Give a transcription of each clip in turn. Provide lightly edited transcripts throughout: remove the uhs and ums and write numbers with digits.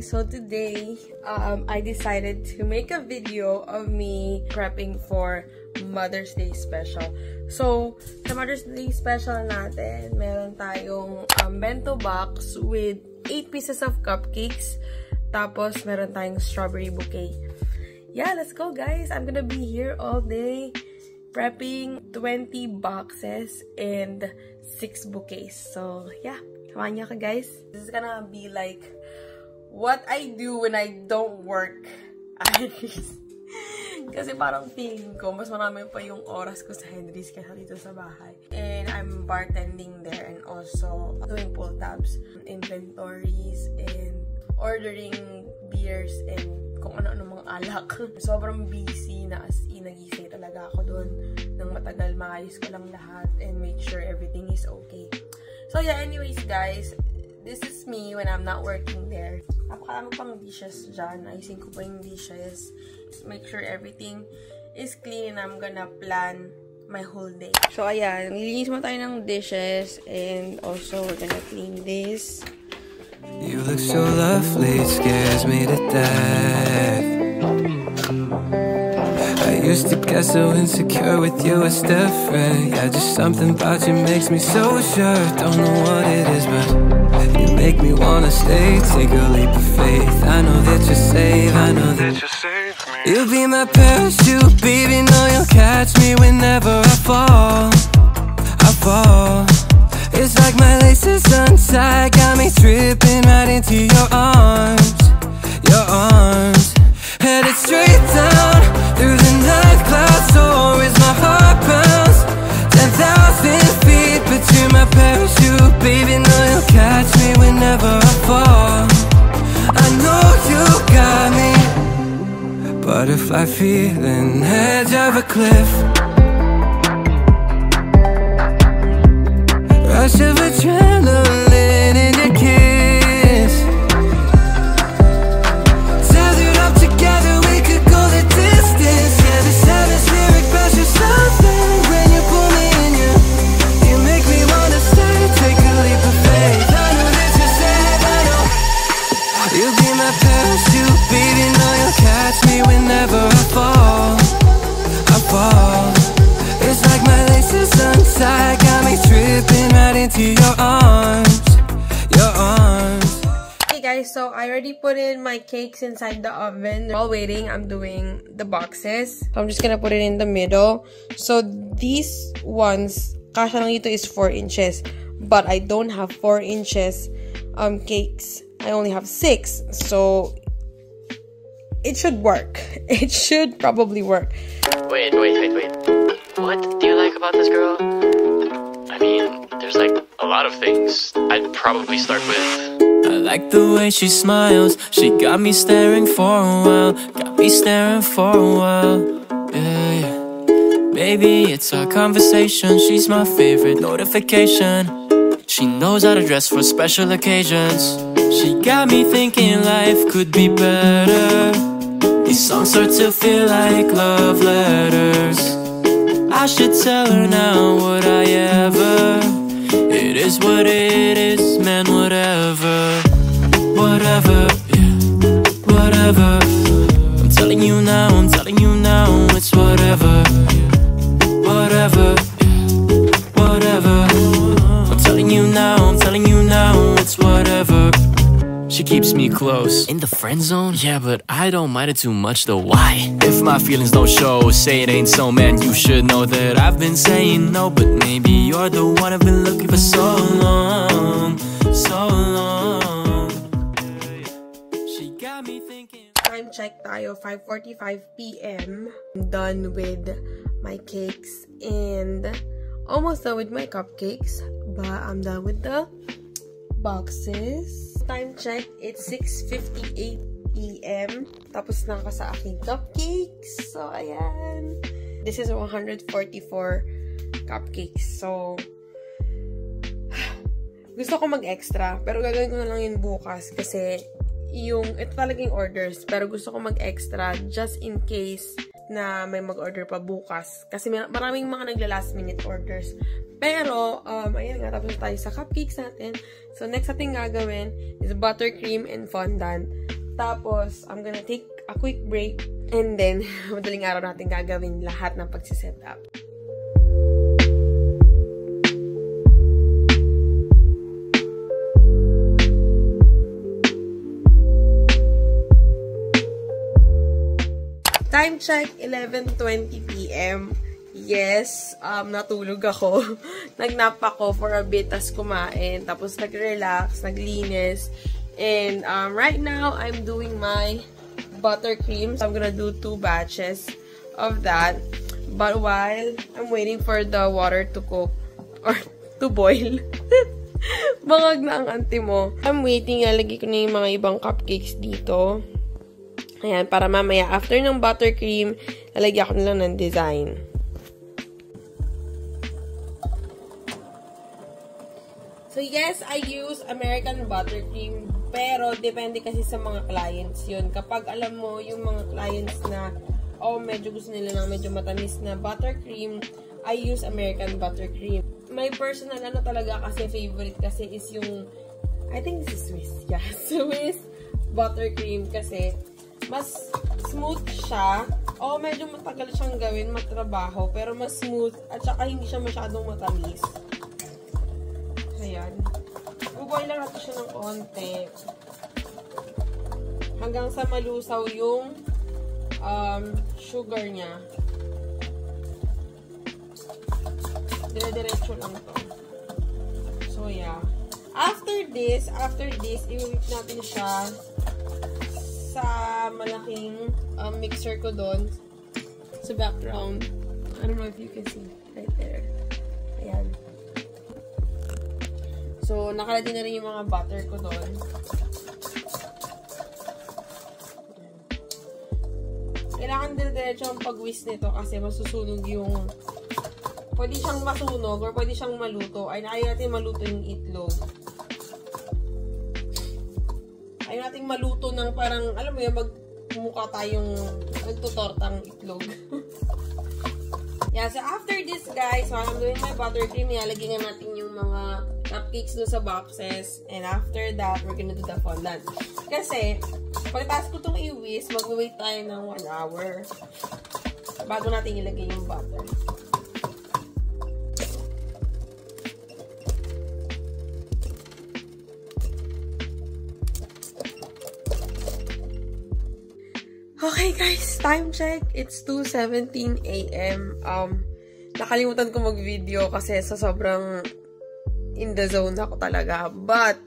So today, I decided to make a video of me prepping for Mother's Day special. So, sa Mother's Day special natin, meron tayong bento box with 8 pieces of cupcakes. Tapos, meron tayong strawberry bouquet. Yeah, let's go guys! I'm gonna be here all day prepping 20 boxes and 6 bouquets. So, yeah. Samahan niyo ka guys. This is gonna be like what I do when I don't work. Kasi parang feeling ko, mas marami pa yung oras ko sa Henry's kaysa dito sa bahay. And I'm bartending there and also doing pull tabs, inventories, and ordering beers and kung ano-ano mga alak. Sobrang busy na as in, nagising talaga ako doon nang matagal, maayos ko lang lahat and make sure everything is okay. So yeah, anyways guys, this is me when I'm not working there. Napakarami pang dishes dyan. Ayusin ko pa yung dishes. Make sure everything is clean and I'm gonna plan my whole day. So, ayan. Nililinis mo tayo ng dishes and also we're gonna clean this. You look so lovely, it scares me to death. I used to get so insecure with you, it's different. Yeah, just something about you makes me so sure. Don't know what it is, but you make me wanna stay. Take a leap of faith. I know that you're safe, I know that you're safe. You'll be my parachute, baby. Know you'll catch me whenever I fall. I fall. It's like my laces untied, got me tripping right into your arms. Your arms. Headed straight down through the night clouds. So is my heart pounds 10,000 feet, but you're my parachute, baby. Know you'll catch me whenever I fall. I know you got me. Butterfly feeling, edge of a cliff. Rush of adrenaline in your kiss. Tethered up together, we could go the distance. Yeah, this atmospheric pressure, something when you pull me in you. You make me wanna stay, take a leap of faith. I know that you're safe, I know. You'll be my parachute, baby. Know you'll catch me whenever I fall. I fall. It's like my laces untied, got me tripping right into your arms. Your arms. Hey guys, so I already put in my cakes inside the oven. While waiting, I'm doing the boxes. So I'm just gonna put it in the middle. So these ones, kasha lang dito is 4 inches. But I don't have 4 inches cakes. I only have 6. So it should work. It should probably work. Wait. What do you like about this girl? I mean, there's like a lot of things. I'd probably start with I like the way she smiles. She got me staring for a while. Got me staring for a while. Yeah. Baby, it's our conversation. She's my favorite notification. She knows how to dress for special occasions. She got me thinking life could be better. These songs start to feel like love letters. I should tell her now, would I ever? It is what it is, man, whatever. Whatever, yeah, whatever. I'm telling you now, it's whatever. Whatever, yeah, whatever. I'm telling you now, it's whatever. She keeps me close. In the friend zone? Yeah, but I don't mind it too much though. Why? If my feelings don't show, say it ain't so, man. You should know that I've been saying no, but maybe you're the one I've been looking for so long. So long. She got me thinking. Time check tayo, 5:45 PM. I'm done with my cakes and almost done with my cupcakes, but I'm done with the boxes. Time check, it's 6:58 PM. Tapos na ako sa aking cupcakes. So, ayan. This is 144 cupcakes. So, gusto ko mag-extra. Pero gagawin ko na lang yun bukas. Kasi, ito talaga yung orders. Pero gusto ko mag-extra just in case na may mag-order pa bukas. Kasi maraming mga nagla-last minute orders. Pero, ayan nga, tapos tayo sa cupcakes natin. So, next natin gagawin is buttercream and fondant. Tapos, I'm gonna take a quick break. And then, madaling araw natin gagawin lahat ng pagsiset up. Time check, 11:20 p.m. Yes, natulog ako. Nagnap ako for a bit, tas kumain. Tapos nag-relax, naglinis. And right now, I'm doing my buttercream. So I'm gonna do 2 batches of that. But while I'm waiting for the water to cook, or to boil, bangag na ang auntie mo. I'm waiting, alagay ko na yung mga ibang cupcakes dito. Ayan, para mamaya, after ng buttercream, lalagyan ko na lang ng design. So, yes, I use American buttercream, pero depende kasi sa mga clients yun. Kapag alam mo, yung mga clients na, medyo gusto nila ng medyo matamis na buttercream, I use American buttercream. My personal, talaga kasi favorite kasi is yung, I think this is Swiss. Yeah, Swiss buttercream kasi, mas smooth siya. Medyo matagal siyang gawin, matrabaho, pero mas smooth at saka hindi siya masyadong matamis. Ayan. Buboy lang natin siya ng konti. Hanggang sa malusaw yung sugar niya. Dire-diretso lang to. So, yeah. After this, i-whip natin siya sa malaking mixer ko doon sa background. I don't know if you can see right there. Ayan. So, nakalagay na rin yung mga butter ko doon. Kailangan dire-diretso ang pag-whisk nito kasi masusunog yung pwede siyang masunog or pwede siyang maluto. Ay, ayaw natin maluto yung itlog. Ayaw nating maluto ng parang, alam mo yun, magmukha tayong nagtutortang itlog. Yeah, so after this, guys, while I'm doing my buttercream, nilalagyan natin yung mga cupcakes doon sa boxes. And after that, we're gonna do the fondant. Kasi, pagkatapos ko itong i-whisk, mag-wait tayo ng 1 hour bago natin ilagay yung butter. Okay guys, time check. It's 2:17 a.m. Nakalimutan ko mag-video kasi sa sobrang in the zone ako talaga. But,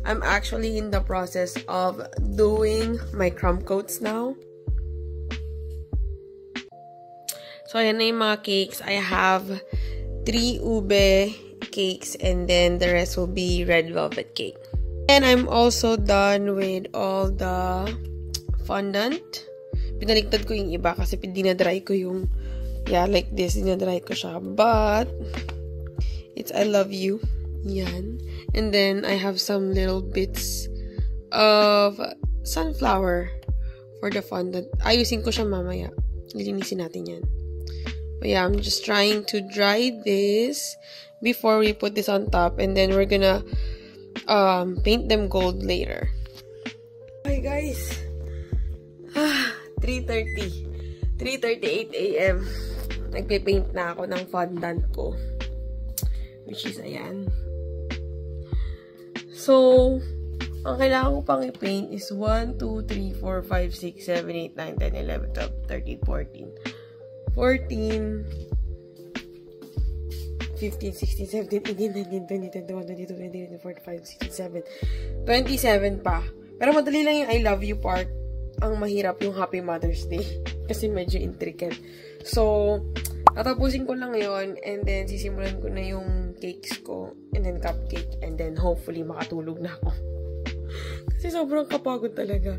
I'm actually in the process of doing my crumb coats now. So, ayan na yung mga cakes. I have 3 ube cakes and then the rest will be red velvet cake. And I'm also done with all the fondant. Pinaligtad ko yung iba kasi dinadry ko yung, yeah, like this, dinadry ko siya. But, it's I love you. Yan. And then, I have some little bits of sunflower for the fondant. Ayusin ko siya mamaya. Lilinisin natin yan. But yeah, I'm just trying to dry this before we put this on top. And then, we're gonna paint them gold later. Hi guys! 3:38 a.m. Nagpe-paint na ako ng fondant ko. Which is, ayan. So, ang kailangan ko pang i-paint is 1, 2, 3, 4, 5, 6, 7, 8, 9, 10, 11, 12, 13, 14. 14, 15, 16, 17, 18, 19, 20, 21, 22, 23, 24, 25, 26, 27. 27 pa. Pero madali lang yung I love you part. Ang mahirap yung Happy Mother's Day. Kasi medyo intricate. So, tatapusin ko lang yon and then sisimulan ko na yung cakes ko. And then cupcake. And then hopefully makatulog na ako. Kasi sobrang kapagod talaga.